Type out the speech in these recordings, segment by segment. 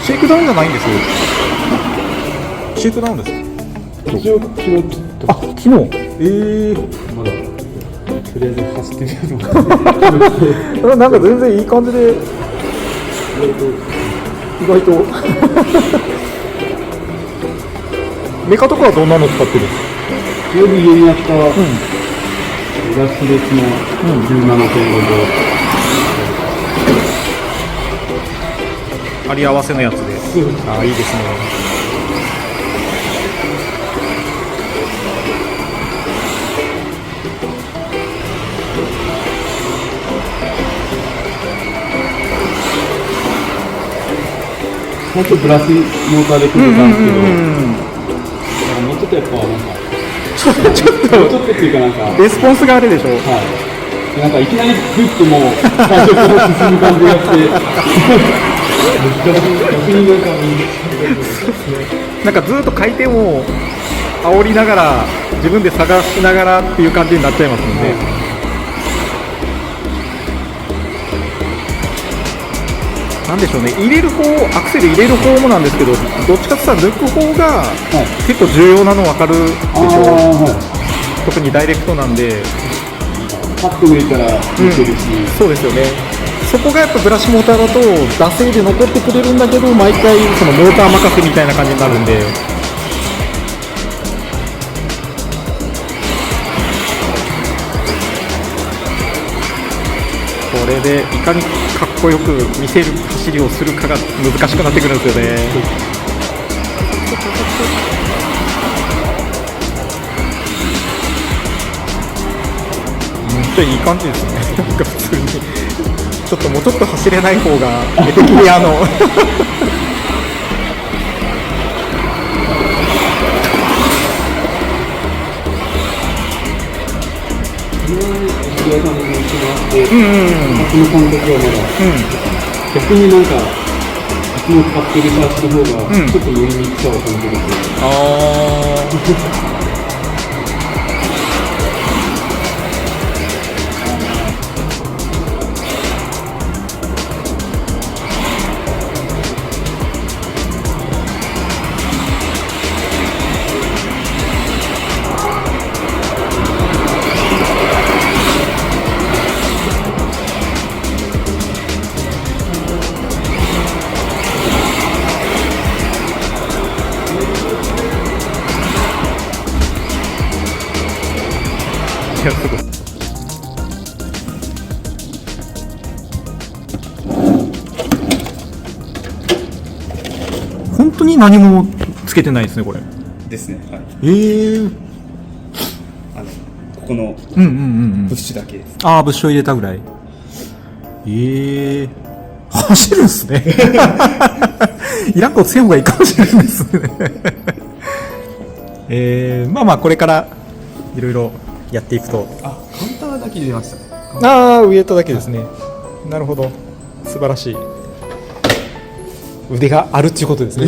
シェイクダウンじゃないんですよ。シェイクダウンです。一応昨日あ、昨日。まだとりあえず走ってみようと思ってなんか全然いい感じで意外とメカとかはどんなの使ってるんですか？よく家にあったガスレスの 17.5 あり合わせのやつで。あ、いいですね。最初ブラシモーターで組んでたんですけど、もうちょっとやっぱなんかちょっともうちょっとっていうかなんかレスポンスがあれでしょ。はい。なんかいきなりグッともう最初から進む感じがして逆になんかずっと回転を煽りながら自分で探しながらっていう感じになっちゃいますもんね。なんでしょうね、入れる方、アクセル入れる方もなんですけど、どっちかって言ったら抜く方が結構重要なの分かるでしょ、特にダイレクトなんで。パッと入れたら抜けるし、そうですよね。そこがやっぱブラシモーターだと惰性で残ってくれるんだけど、毎回そのモーター任せみたいな感じになるんで。これでいかにかっこよく見せる走りをするかが難しくなってくるんですよね。めっちゃいい感じですね。なんか普通にちょっともうちょっと走れない方が絵的にその感覚はまだ、逆になんかいつも使ってるシャーシの方がちょっと乗りにくさを感じるんで、いやすごい。本当に何もつけてないですねこれ。ですね。はい。ここのブッシュだけです。ああ、ブッシュを入れたぐらい。走るんですね。いらんことせん方がいいかもしれないですね。まあまあこれからいろいろやっていくと。あ、カウンターだけ入れましたね。ああ、ウエイトだけですね。なるほど、素晴らしい。腕があるっていうことですね。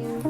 はい